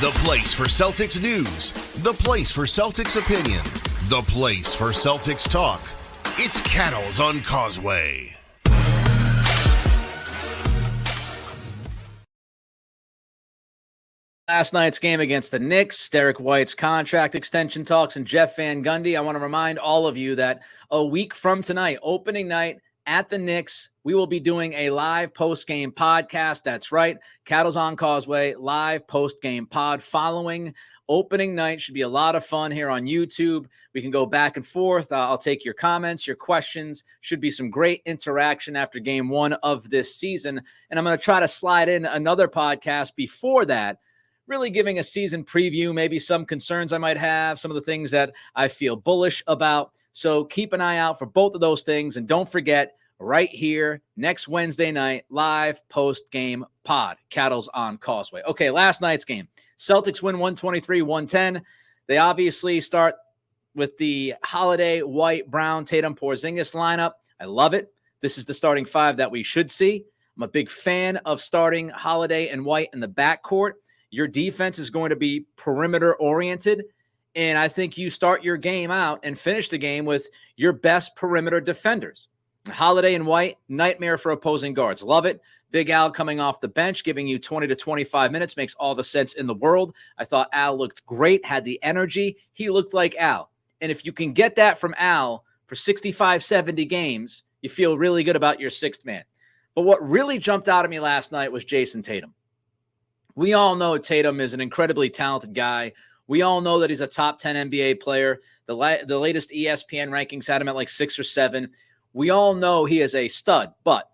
The place for Celtics news, the place for Celtics opinion, the place for Celtics talk. It's Cattles on Causeway. Last night's game against the Knicks, Derrick White's contract extension talks, and Jeff Van Gundy. I want to remind all of you that a week from tonight, opening night at the Knicks, we will be doing a live post-game podcast. That's right, Cattles on Causeway, live post-game pod following opening night. Should be a lot of fun here on YouTube. We can go back and forth. I'll take your comments, your questions. Should be some great interaction after game one of this season. And I'm going to try to slide in another podcast before that, really giving a season preview, maybe some concerns I might have, some of the things that I feel bullish about. So keep an eye out for both of those things. And don't forget, right here, next Wednesday night, live post-game pod, Cattles on Causeway. Okay, last night's game. Celtics win 123-110. They obviously start with the Holiday, White, Brown, Tatum, Porzingis lineup. I love it. This is the starting five that we should see. I'm a big fan of starting Holiday and White in the backcourt. Your defense is going to be perimeter-oriented, and I think you start your game out and finish the game with your best perimeter defenders. Holiday and White, nightmare for opposing guards. Love it. Big Al coming off the bench, giving you 20 to 25 minutes, makes all the sense in the world. I thought Al looked great, had the energy. He looked like Al. And if you can get that from Al for 65, 70 games, you feel really good about your sixth man. But what really jumped out at me last night was Jayson Tatum. We all know Tatum is an incredibly talented guy. We all know that he's a top 10 NBA player. The latest ESPN rankings had him at like 6 or 7. We all know he is a stud, but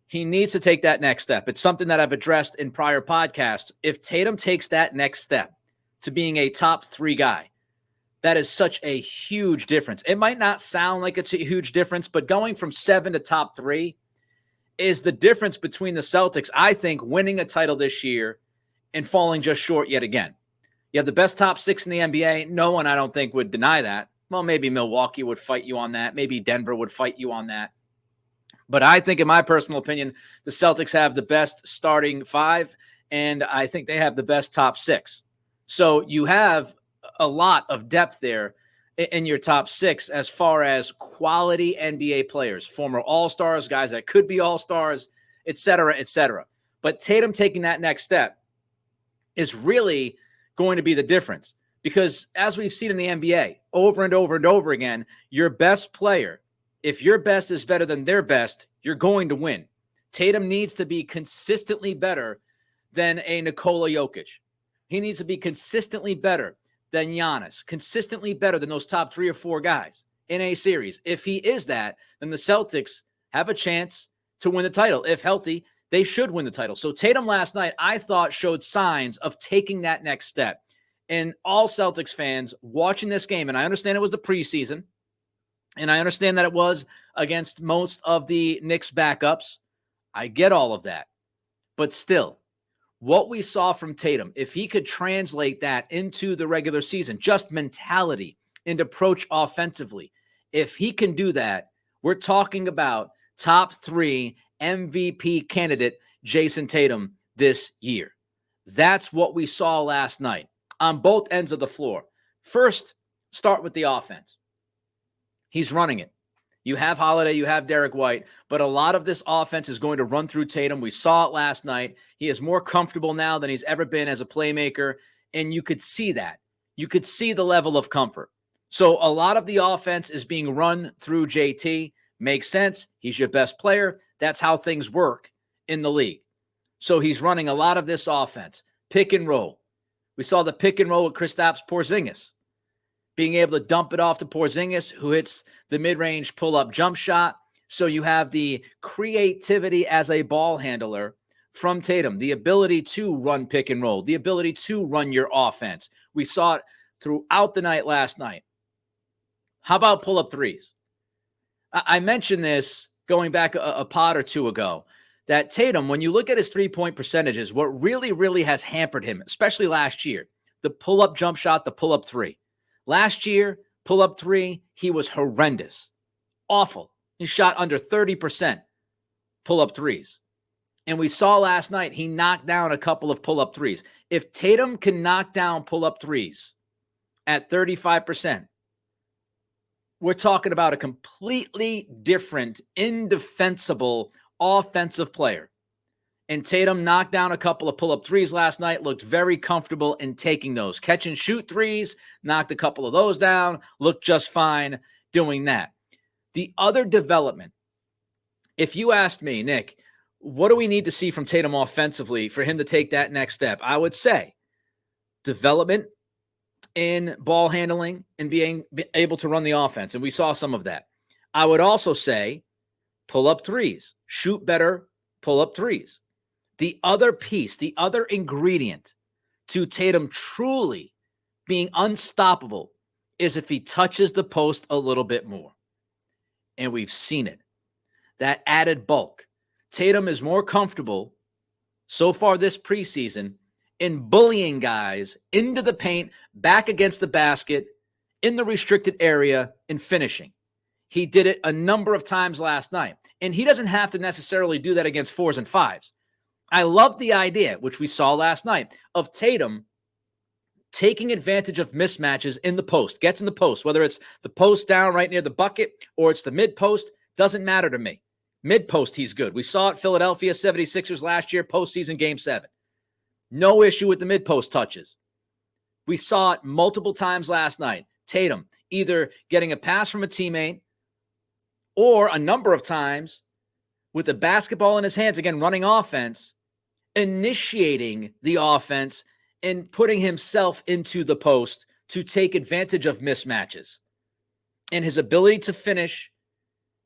he needs to take that next step. It's something that I've addressed in prior podcasts. If Tatum takes that next step to being a top 3 guy, that is such a huge difference. It might not sound like it's a huge difference, but going from 7 to top 3 is the difference between the Celtics, I think, winning a title this year and falling just short yet again. You have the best top 6 in the NBA. No one, I don't think, would deny that. Well, maybe Milwaukee would fight you on that. Maybe Denver would fight you on that. But I think, in my personal opinion, the Celtics have the best starting 5, and I think they have the best top 6. So you have a lot of depth there in your top 6 as far as quality NBA players, former All-Stars, guys that could be All-Stars, et cetera, et cetera. But Tatum taking that next step is really going to be the difference because as we've seen in the NBA over and over and over again, your best player, if your best is better than their best, you're going to win. Tatum needs to be consistently better than a Nikola Jokic. He needs to be consistently better than Giannis, consistently better than those top 3 or 4 guys in a series. If he is that, then the Celtics have a chance to win the title. If healthy, they should win the title. So Tatum last night, I thought, showed signs of taking that next step. And all Celtics fans watching this game, and I understand it was the preseason, and I understand that it was against most of the Knicks backups. I get all of that. But still, what we saw from Tatum, if he could translate that into the regular season, just mentality and approach offensively, if he can do that, we're talking about top 3 MVP candidate Jayson Tatum this year. That's what we saw last night on both ends of the floor. First, start with the offense. He's running it. You have Holiday, you have Derrick White, but a lot of this offense is going to run through Tatum. We saw it last night. He is more comfortable now than he's ever been as a playmaker, and you could see that. You could see the level of comfort. So a lot of the offense is being run through JT. Makes sense. He's your best player. That's how things work in the league. So he's running a lot of this offense. Pick and roll. We saw the pick and roll with Kristaps Porzingis, being able to dump it off to Porzingis, who hits the mid-range pull-up jump shot. So you have the creativity as a ball handler from Tatum, the ability to run pick and roll, the ability to run your offense. We saw it throughout the night last night. How about pull-up threes? I mentioned this going back a pod or two ago, that Tatum, when you look at his three-point percentages, what really, really has hampered him, especially last year, the pull-up jump shot, the pull-up 3. Last year, pull-up 3, he was horrendous. Awful. He shot under 30% pull-up 3s. And we saw last night, he knocked down a couple of pull-up threes. If Tatum can knock down pull-up threes at 35%, we're talking about a completely different, indefensible offensive player. And Tatum knocked down a couple of pull-up threes last night, looked very comfortable in taking those. Catch and shoot threes, knocked a couple of those down, looked just fine doing that. The other development, if you asked me, Nick, what do we need to see from Tatum offensively for him to take that next step? I would say development in ball handling and being able to run the offense. And we saw some of that. I would also say pull up threes, shoot better, pull up threes. The other piece, the other ingredient to Tatum truly being unstoppable is if he touches the post a little bit more. And we've seen it. That added bulk. Tatum is more comfortable so far this preseason in bullying guys into the paint, back against the basket, in the restricted area, and finishing. He did it a number of times last night. And he doesn't have to necessarily do that against 4s and 5s. I love the idea, which we saw last night, of Tatum taking advantage of mismatches in the post, gets in the post, whether it's the post down right near the bucket or it's the mid post, doesn't matter to me. Mid post, he's good. We saw it Philadelphia 76ers last year, postseason game 7. No issue with the mid-post touches. We saw it multiple times last night. Tatum either getting a pass from a teammate or a number of times with the basketball in his hands, again, running offense, initiating the offense and putting himself into the post to take advantage of mismatches. And his ability to finish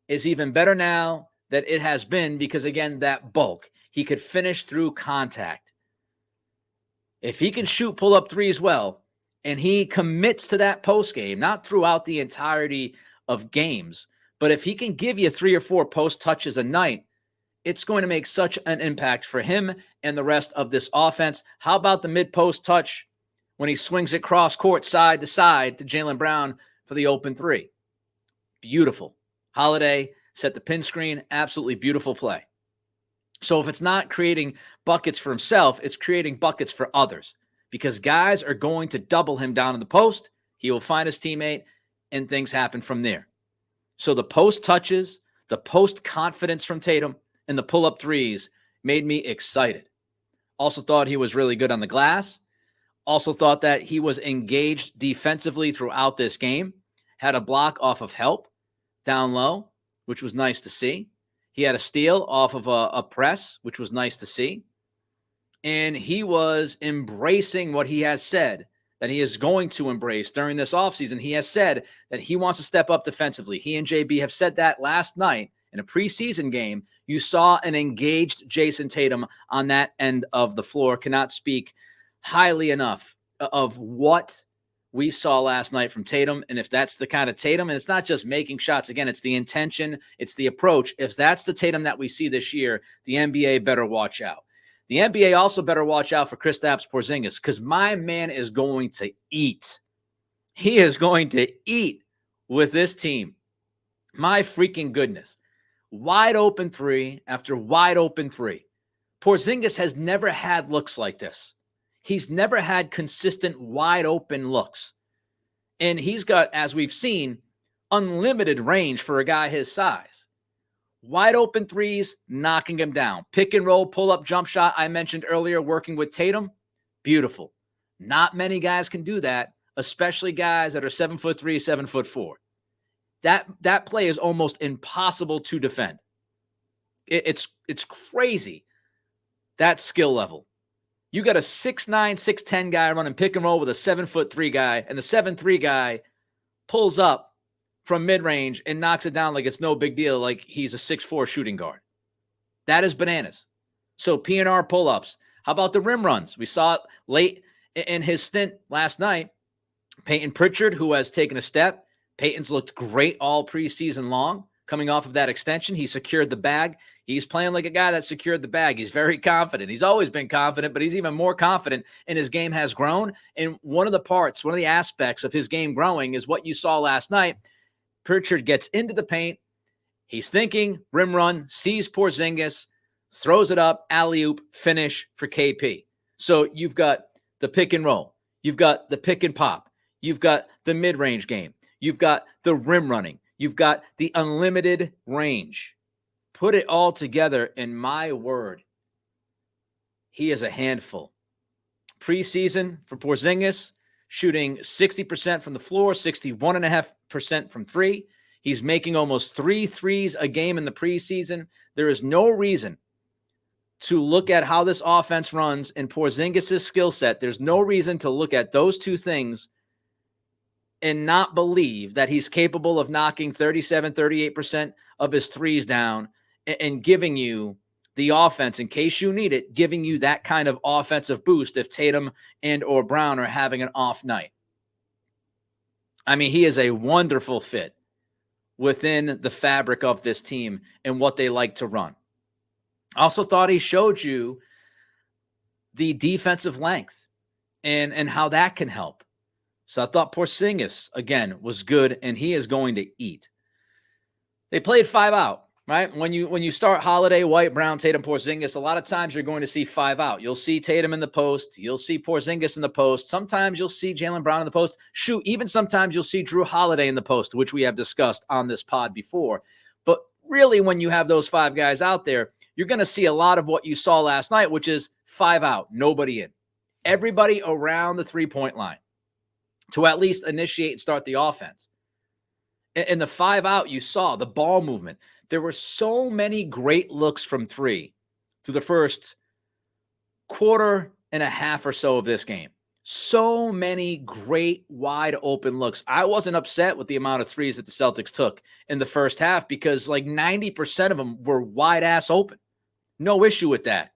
is even better now than it has been because, again, that bulk. He could finish through contact. If he can shoot pull-up threes well, and he commits to that post game, not throughout the entirety of games, but if he can give you 3 or 4 post touches a night, it's going to make such an impact for him and the rest of this offense. How about the mid-post touch when he swings it cross court side to side to Jaylen Brown for the open 3? Beautiful. Holiday set the pin screen. Absolutely beautiful play. So if it's not creating buckets for himself, it's creating buckets for others because guys are going to double him down in the post. He will find his teammate and things happen from there. So the post touches, the post confidence from Tatum, and the pull-up threes made me excited. Also thought he was really good on the glass. Also thought that he was engaged defensively throughout this game. Had a block off of help down low, which was nice to see. He had a steal off of a press, which was nice to see. And he was embracing what he has said that he is going to embrace during this offseason. He has said that he wants to step up defensively. He and JB have said that last night in a preseason game. You saw an engaged Jayson Tatum on that end of the floor. Cannot speak highly enough of what we saw last night from Tatum. And if that's the kind of Tatum, and it's not just making shots, again, it's the intention, it's the approach. If that's the Tatum that we see this year, the NBA better watch out. The NBA also better watch out for Kristaps Porzingis because my man is going to eat. He is going to eat with this team. My freaking goodness. Wide open 3 after wide open 3. Porzingis has never had looks like this. He's never had consistent wide open looks. And he's got, as we've seen, unlimited range for a guy his size. Wide open threes, knocking him down. Pick and roll, pull up jump shot I mentioned earlier, working with Tatum. Beautiful. Not many guys can do that, especially guys that are 7'3", 7'4". That play is almost impossible to defend. It's crazy, that skill level. You got a 6'9", 6'10" guy running pick and roll with a 7'3" guy, and the 7'3" guy pulls up from mid-range and knocks it down like it's no big deal, like he's a 6'4" shooting guard. That is bananas. So PNR pull-ups. How about the rim runs? We saw it late in his stint last night. Peyton Pritchard, who has taken a step. Peyton's looked great all preseason long. Coming off of that extension, he secured the bag. He's playing like a guy that secured the bag. He's very confident. He's always been confident, but he's even more confident, and his game has grown. And one of the aspects of his game growing is what you saw last night. Pritchard gets into the paint. He's thinking rim run, sees Porzingis, throws it up, alley-oop, finish for KP. So you've got the pick and roll. You've got the pick and pop. You've got the mid-range game. You've got the rim running. You've got the unlimited range. Put it all together, and my word, he is a handful. Preseason for Porzingis, shooting 60% from the floor, 61.5% from three. He's making almost 3 threes a game in the preseason. There is no reason to look at how this offense runs in Porzingis' skill set. There's no reason to look at those two things and not believe that he's capable of knocking 37, 38% of his threes down and giving you the offense, in case you need it, giving you that kind of offensive boost if Tatum and or Brown are having an off night. I mean, he is a wonderful fit within the fabric of this team and what they like to run. I also thought he showed you the defensive length and how that can help. So I thought Porzingis, again, was good, and he is going to eat. They played 5 out, right? When you start Holiday, White, Brown, Tatum, Porzingis, a lot of times you're going to see 5 out. You'll see Tatum in the post. You'll see Porzingis in the post. Sometimes you'll see Jaylen Brown in the post. Shoot, even sometimes you'll see Drew Holiday in the post, which we have discussed on this pod before. But really, when you have those 5 guys out there, you're going to see a lot of what you saw last night, which is 5 out, nobody in. Everybody around the three-point line to at least initiate and start the offense. In the 5 out, you saw the ball movement. There were so many great looks from three through the first quarter and a half or so of this game. So many great wide open looks. I wasn't upset with the amount of threes that the Celtics took in the first half because like 90% of them were wide ass open. No issue with that.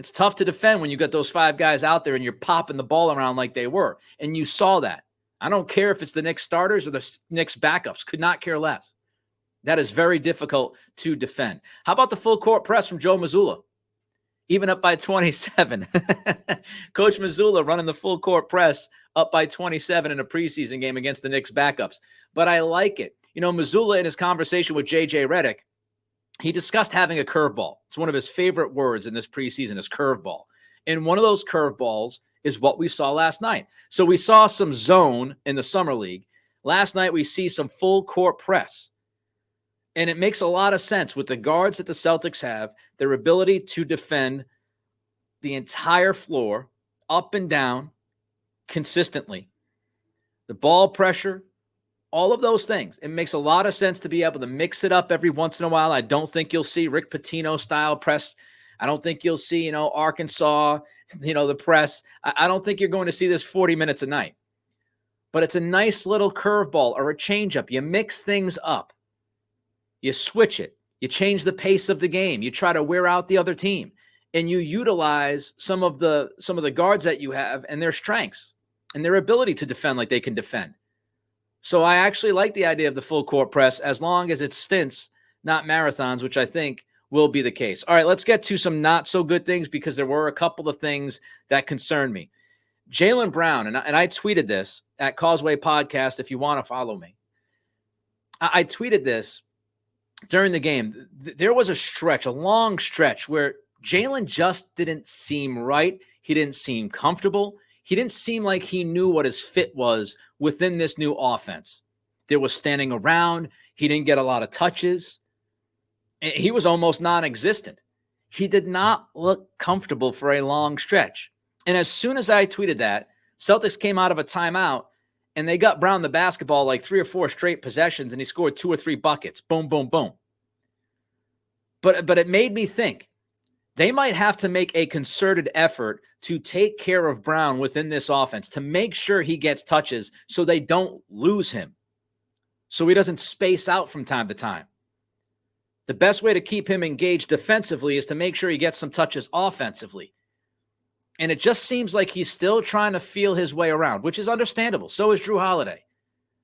It's tough to defend when you got those 5 guys out there and you're popping the ball around like they were. And you saw that. I don't care if it's the Knicks starters or the Knicks backups. Could not care less. That is very difficult to defend. How about the full court press from Joe Mazzulla? Even up by 27. Coach Mazzulla running the full court press up by 27 in a preseason game against the Knicks backups. But I like it. You know, Mazzulla, in his conversation with J.J. Redick, he discussed having a curveball. It's one of his favorite words in this preseason is curveball. And one of those curveballs is what we saw last night. So we saw some zone in the Summer League. Last night we see some full court press. And it makes a lot of sense with the guards that the Celtics have, their ability to defend the entire floor up and down consistently. The ball pressure, all of those things. It makes a lot of sense to be able to mix it up every once in a while. I don't think you'll see Rick Pitino style press. I don't think you'll see, Arkansas, the press. I don't think you're going to see this 40 minutes a night. But it's a nice little curveball or a changeup. You mix things up. You switch it. You change the pace of the game. You try to wear out the other team. And you utilize some of the guards that you have and their strengths and their ability to defend like they can defend. So I actually like the idea of the full court press as long as it's stints, not marathons, which I think will be the case. All right, let's get to some not so good things because there were a couple of things that concerned me. Jaylen Brown, and I tweeted this at Causeway Podcast if you want to follow me. I tweeted this during the game. There was a stretch, a long stretch, where Jaylen just didn't seem right. He didn't seem comfortable. He didn't seem like he knew what his fit was within this new offense. There was standing around. He didn't get a lot of touches. He was almost non-existent. He did not look comfortable for a long stretch. And as soon as I tweeted that, Celtics came out of a timeout and they got Brown the basketball like 3 or 4 straight possessions and he scored 2 or 3 buckets. Boom, boom, boom. But it made me think they might have to make a concerted effort to take care of Brown within this offense, to make sure he gets touches so they don't lose him, so he doesn't space out from time to time. The best way to keep him engaged defensively is to make sure he gets some touches offensively. And it just seems like he's still trying to feel his way around, which is understandable. So is Drew Holiday.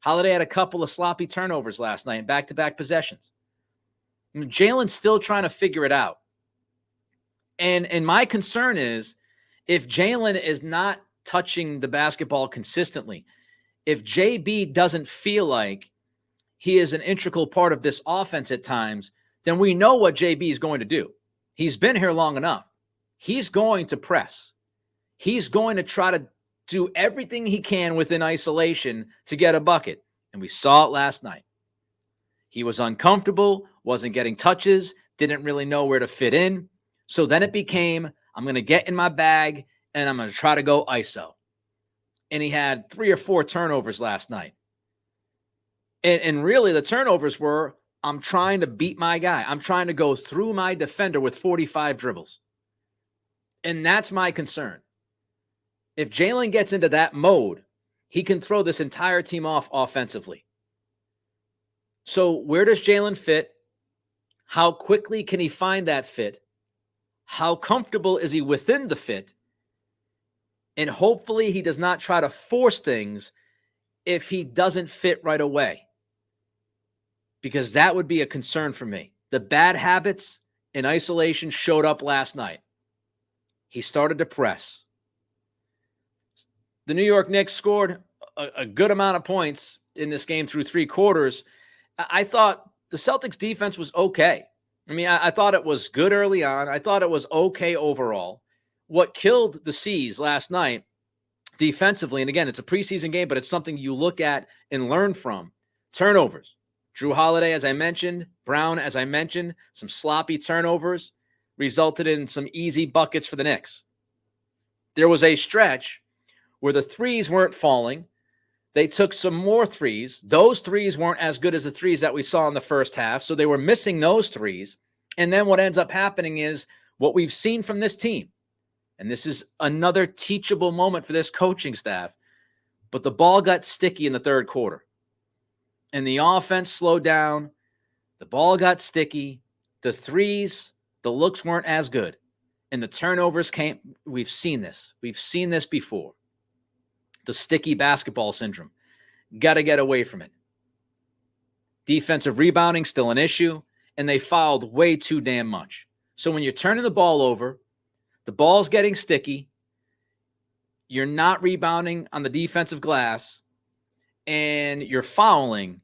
Holiday had a couple of sloppy turnovers last night in back-to-back possessions. Jaylen's still trying to figure it out. And my concern is if Jaylen is not touching the basketball consistently, if JB doesn't feel like he is an integral part of this offense at times, then we know what JB is going to do. He's been here long enough. He's going to press. He's going to try to do everything he can within isolation to get a bucket. And we saw it last night. He was uncomfortable, wasn't getting touches, didn't really know where to fit in. So then it became, I'm going to get in my bag and I'm going to try to go ISO. And he had 3 or 4 turnovers last night. And really the turnovers were, I'm trying to beat my guy. I'm trying to go through my defender with 45 dribbles. And that's my concern. If Jaylen gets into that mode, he can throw this entire team off offensively. So where does Jaylen fit? How quickly can he find that fit? How comfortable is he within the fit? And hopefully he does not try to force things if he doesn't fit right away. Because that would be a concern for me. The bad habits in isolation showed up last night. He started to press. The New York Knicks scored a good amount of points in this game through 3 quarters. I thought the Celtics defense was okay. I mean, I thought it was good early on. I thought it was okay overall. What killed the C's last night defensively, and again, it's a preseason game, but it's something you look at and learn from. Turnovers. Drew Holiday, as I mentioned, Brown, as I mentioned, some sloppy turnovers resulted in some easy buckets for the Knicks. There was a stretch where the threes weren't falling. They took some more threes. Those threes weren't as good as the threes that we saw in the first half, so they were missing those threes. And then what ends up happening is what we've seen from this team, and this is another teachable moment for this coaching staff, but the ball got sticky in the third quarter. And the offense slowed down. The ball got sticky. The threes, the looks weren't as good. And the turnovers came. We've seen this. We've seen this before. The sticky basketball syndrome. Got to get away from it. Defensive rebounding, still an issue. And they fouled way too damn much. So when you're turning the ball over, the ball's getting sticky. You're not rebounding on the defensive glass. And you're fouling,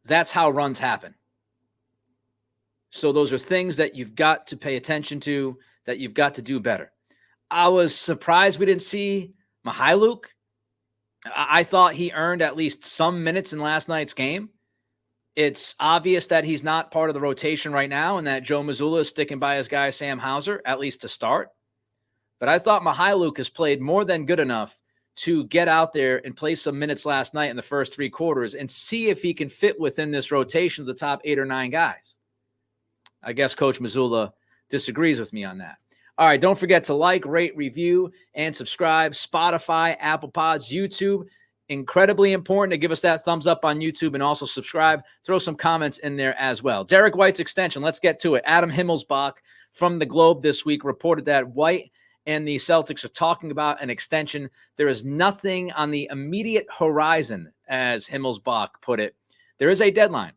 that's how runs happen. So those are things that you've got to pay attention to, that you've got to do better. I was surprised we didn't see Mihailuk. I thought he earned at least some minutes in last night's game. It's obvious that he's not part of the rotation right now and that Joe Mazzulla is sticking by his guy Sam Hauser, at least to start. But I thought Mihailuk has played more than good enough to get out there and play some minutes last night in the first 3 quarters and see if he can fit within this rotation of the top 8 or 9 guys. I guess Coach Mazzulla disagrees with me on that. All right, don't forget to like, rate, review, and subscribe. Spotify, Apple Pods, YouTube. Incredibly important to give us that thumbs up on YouTube and also subscribe. Throw some comments in there as well. Derrick White's extension, let's get to it. Adam Himmelsbach from the Globe this week reported that White and the Celtics are talking about an extension. There is nothing on the immediate horizon, as Himmelsbach put it. There is a deadline.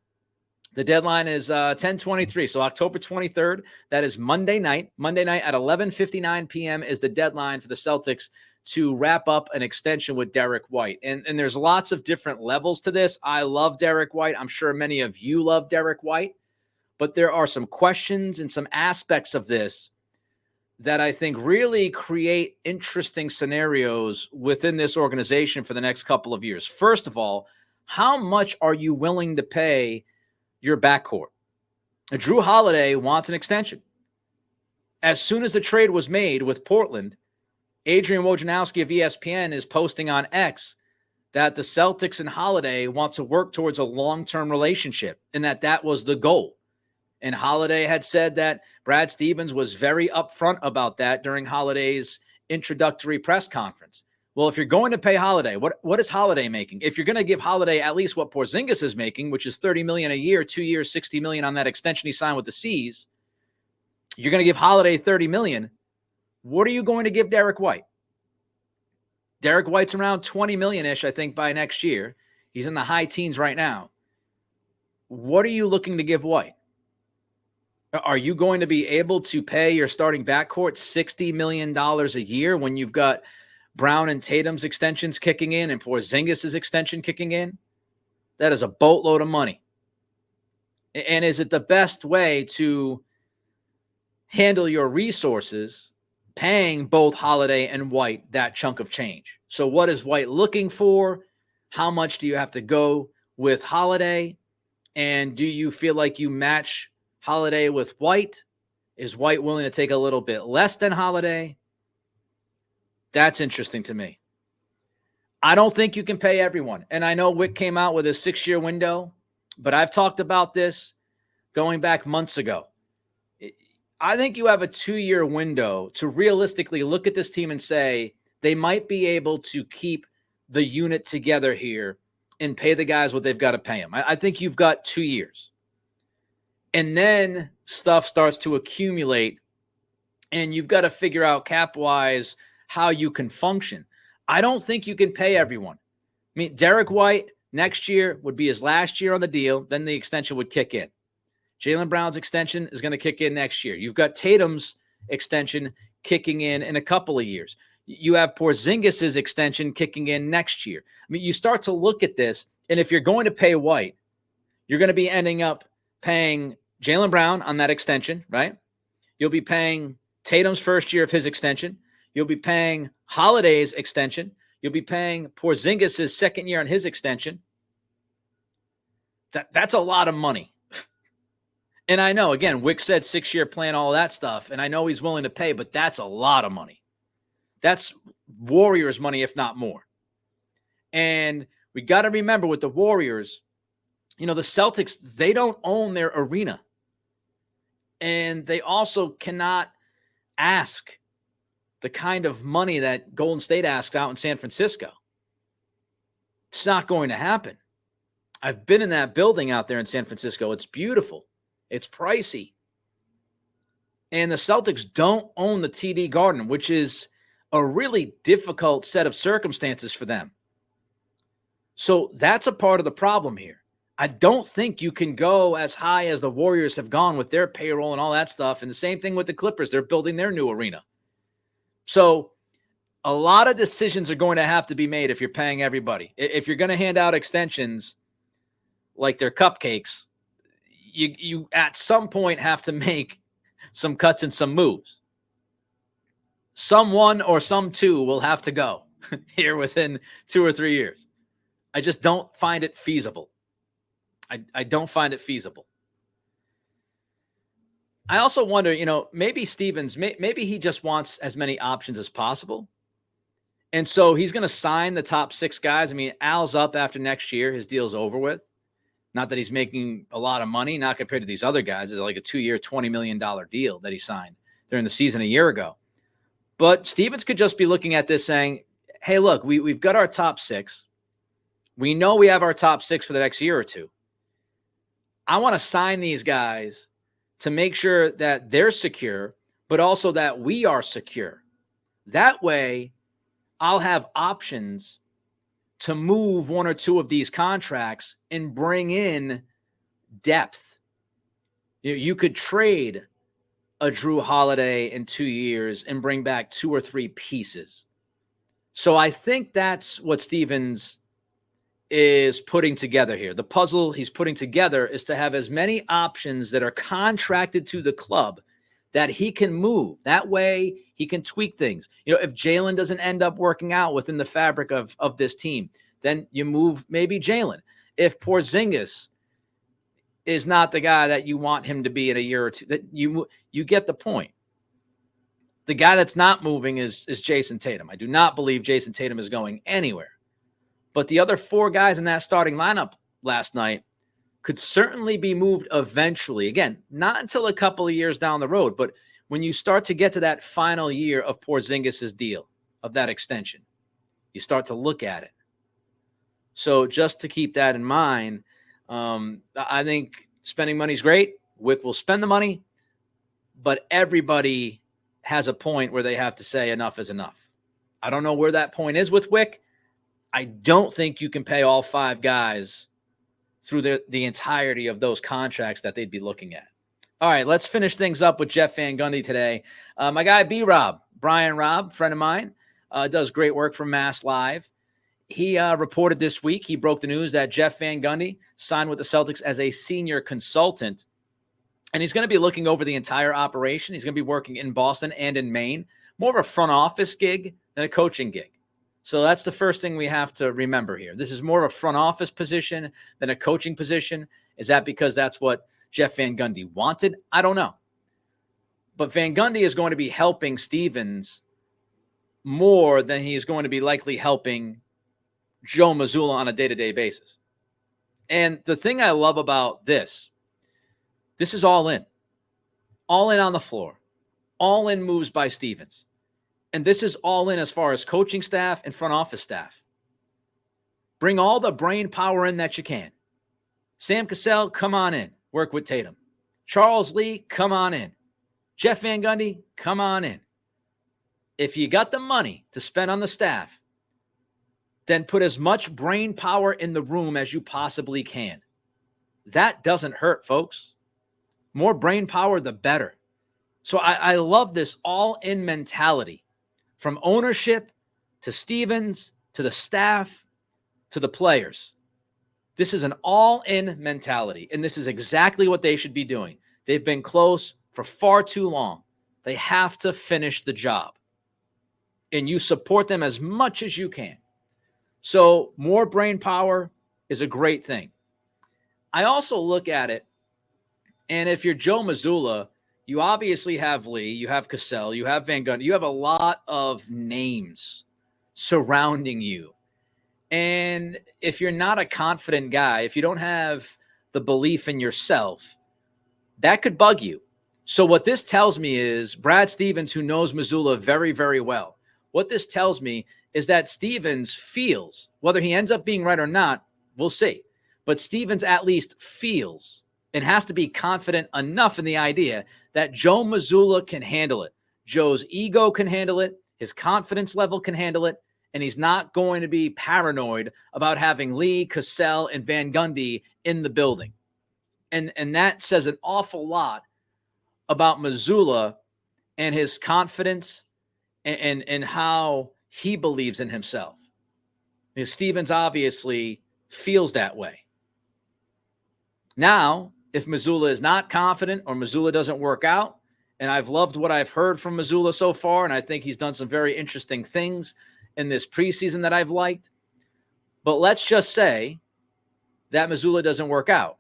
The deadline is 10/23, so October 23rd. That is Monday night. Monday night at 11:59 p.m. is the deadline for the Celtics to wrap up an extension with Derrick White. And there's lots of different levels to this. I love Derrick White. I'm sure many of you love Derrick White. But there are some questions and some aspects of this that I think really create interesting scenarios within this organization for the next couple of years. First of all, how much are you willing to pay your backcourt? Drew Holiday wants an extension. As soon as the trade was made with Portland, Adrian Wojnarowski of ESPN is posting on X that the Celtics and Holiday want to work towards a long-term relationship and that was the goal. And Holiday had said that Brad Stevens was very upfront about that during Holiday's introductory press conference. Well, if you're going to pay Holiday, what is Holiday making? If you're going to give Holiday at least what Porzingis is making, which is $30 million a year, 2 years, $60 million on that extension he signed with the C's, you're going to give Holiday $30 million. What are you going to give Derrick White? Derrick White's around $20 million-ish, I think, by next year. He's in the high teens right now. What are you looking to give White? Are you going to be able to pay your starting backcourt $60 million a year when you've got Brown and Tatum's extensions kicking in and Porzingis' extension kicking in? That is a boatload of money. And is it the best way to handle your resources, paying both Holiday and White that chunk of change. So what is White looking for? How much do you have to go with Holiday? And do you feel like you match Holiday with White? Is White willing to take a little bit less than Holiday? That's interesting to me. I don't think you can pay everyone. And I know Wick came out with a 6-year window, but I've talked about this going back months ago. I think you have a 2-year window to realistically look at this team and say they might be able to keep the unit together here and pay the guys what they've got to pay them. I think you've got 2 years. And then stuff starts to accumulate, and you've got to figure out cap-wise how you can function. I don't think you can pay everyone. I mean, Derrick White next year would be his last year on the deal. Then the extension would kick in. Jaylen Brown's extension is going to kick in next year. You've got Tatum's extension kicking in a couple of years. You have Porzingis' extension kicking in next year. I mean, you start to look at this, and if you're going to pay White, you're going to be ending up paying Jaylen Brown on that extension, right? You'll be paying Tatum's first year of his extension. You'll be paying Holiday's extension. You'll be paying Porzingis' second year on his extension. That's a lot of money. And I know, again, Wick said 6-year plan, all that stuff, and I know he's willing to pay, but that's a lot of money. That's Warriors money, if not more. And we got to remember with the Warriors, the Celtics, they don't own their arena. And they also cannot ask the kind of money that Golden State asks out in San Francisco. It's not going to happen. I've been in that building out there in San Francisco. It's beautiful. It's pricey. And the Celtics don't own the TD Garden, which is a really difficult set of circumstances for them. So that's a part of the problem here. I don't think you can go as high as the Warriors have gone with their payroll and all that stuff. And the same thing with the Clippers. They're building their new arena. So a lot of decisions are going to have to be made if you're paying everybody. If you're going to hand out extensions like they're cupcakes, you at some point have to make some cuts and some moves. Someone or some two will have to go here within 2 or 3 years. I just don't find it feasible. I don't find it feasible. I also wonder, maybe Stevens, maybe he just wants as many options as possible. And so he's going to sign the top 6 guys. I mean, Al's up after next year. His deal's over with. Not that he's making a lot of money, not compared to these other guys. It's like a 2-year, $20 million deal that he signed during the season a year ago. But Stevens could just be looking at this saying, hey, look, we've got our top 6. We know we have our top 6 for the next year or two. I want to sign these guys to make sure that they're secure, but also that we are secure. That way, I'll have options to move 1 or 2 of these contracts and bring in depth. You could trade a Drew Holiday in 2 years and bring back 2 or 3 pieces. So I think that's what Stevens is putting together here. The puzzle he's putting together is to have as many options that are contracted to the club that he can move. That way he can tweak things. If Jaylen doesn't end up working out within the fabric of this team, then you move maybe Jaylen. If Porzingis is not the guy that you want him to be in a year or two, that you get the point. The guy that's not moving is Jayson Tatum. I do not believe Jayson Tatum is going anywhere. But the other 4 guys in that starting lineup last night could certainly be moved eventually. Again, not until a couple of years down the road, but when you start to get to that final year of Porzingis' deal, of that extension, you start to look at it. So just to keep that in mind, I think spending money is great. Wick will spend the money, but everybody has a point where they have to say enough is enough. I don't know where that point is with Wick. I don't think you can pay all 5 guys through the entirety of those contracts that they'd be looking at. All right, let's finish things up with Jeff Van Gundy today. My guy B-Rob, Brian Robb, friend of mine, does great work for Mass Live. He reported this week, he broke the news that Jeff Van Gundy signed with the Celtics as a senior consultant. And he's going to be looking over the entire operation. He's going to be working in Boston and in Maine, more of a front office gig than a coaching gig. So that's the first thing we have to remember here. This is more of a front office position than a coaching position. Is that because that's what Jeff Van Gundy wanted? I don't know. But Van Gundy is going to be helping Stevens more than he is going to be likely helping Joe Mazzulla on a day-to-day basis. And the thing I love about this is all in on the floor, all in moves by Stevens. And this is all in as far as coaching staff and front office staff. Bring all the brain power in that you can. Sam Cassell, come on in. Work with Tatum. Charles Lee, come on in. Jeff Van Gundy, come on in. If you got the money to spend on the staff, then put as much brain power in the room as you possibly can. That doesn't hurt, folks. More brain power, the better. So I love this all-in mentality from ownership to Stevens to the staff to the players. This is an all-in mentality, and this is exactly what they should be doing. They've been close for far too long. They have to finish the job, and you support them as much as you can. So more brain power is a great thing. I also look at it, and if you're Joe Mazzulla, you obviously have Lee, you have Cassell, you have Van Gundy, you have a lot of names surrounding you. And if you're not a confident guy, if you don't have the belief in yourself, that could bug you. So what this tells me is Brad Stevens, who knows Mazzulla very, very well, what this tells me is that Stevens feels, whether he ends up being right or not, we'll see. But Stevens at least feels and has to be confident enough in the idea that Joe Mazzulla can handle it. Joe's ego can handle it. His confidence level can handle it. And he's not going to be paranoid about having Lee, Cassell, and Van Gundy in the building. And that says an awful lot about Mazzulla and his confidence and how he believes in himself. Because Stevens obviously feels that way. Now, if Mazzulla is not confident or Mazzulla doesn't work out, and I've loved what I've heard from Mazzulla so far, and I think he's done some very interesting things in this preseason that I've liked. But let's just say that Mazzulla doesn't work out.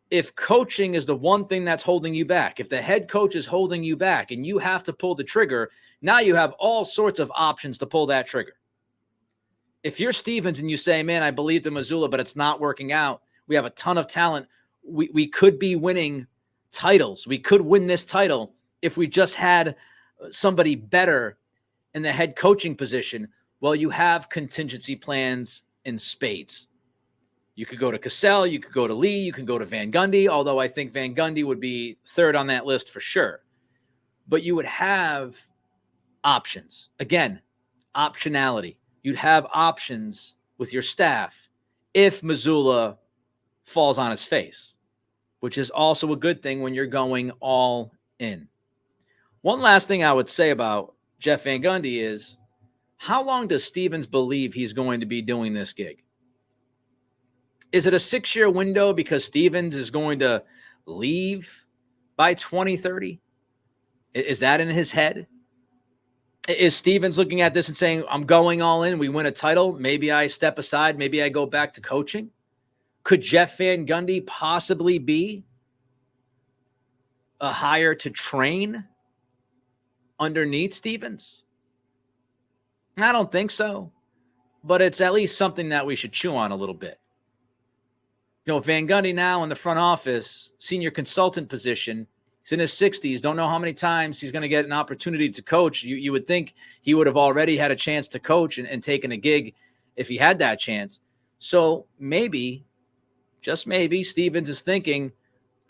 If coaching is the one thing that's holding you back, if the head coach is holding you back and you have to pull the trigger, now you have all sorts of options to pull that trigger. If you're Stevens and you say, man, I believed in Mazzulla, but it's not working out. We have a ton of talent. We could be winning titles. We could win this title if we just had somebody better in the head coaching position. Well, you have contingency plans in spades. You could go to Cassell, you could go to Lee, you can go to Van Gundy, although I think Van Gundy would be third on that list for sure. But you would have options. Again, optionality. You'd have options with your staff if Mazzulla falls on his face, which is also a good thing when you're going all in. One last thing I would say about Jeff Van Gundy is, how long does Stevens believe he's going to be doing this gig? Is it a 6-year window because Stevens is going to leave by 2030? Is that in his head? Is Stevens looking at this and saying, I'm going all in, we win a title, maybe I step aside, maybe I go back to coaching? Could Jeff Van Gundy possibly be a hire to train underneath Stevens? I don't think so, but it's at least something that we should chew on a little bit. You know, Van Gundy now in the front office, senior consultant position, he's in his 60s, don't know how many times he's going to get an opportunity to coach. You would think he would have already had a chance to coach and taken a gig if he had that chance. So maybe, just maybe, Stevens is thinking,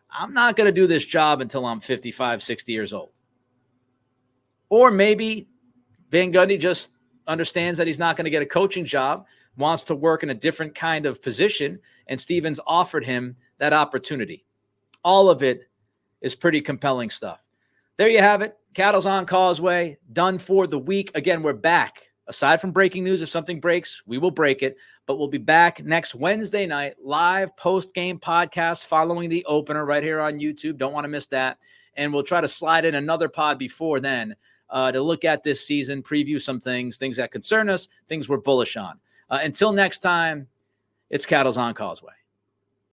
I'm not going to do this job until I'm 55, 60 years old. Or maybe Van Gundy just understands that he's not going to get a coaching job, wants to work in a different kind of position, and Stevens offered him that opportunity. All of it is pretty compelling stuff. There you have it. Cattle's on Causeway, done for the week. Again, we're back Aside from breaking news, if something breaks, we will break it. But we'll be back next Wednesday night, live post-game podcast following the opener right here on YouTube. Don't want to miss that. And we'll try to slide in another pod before then to look at this season, preview some things that concern us, things we're bullish on. Until next time, it's Cattles on Causeway.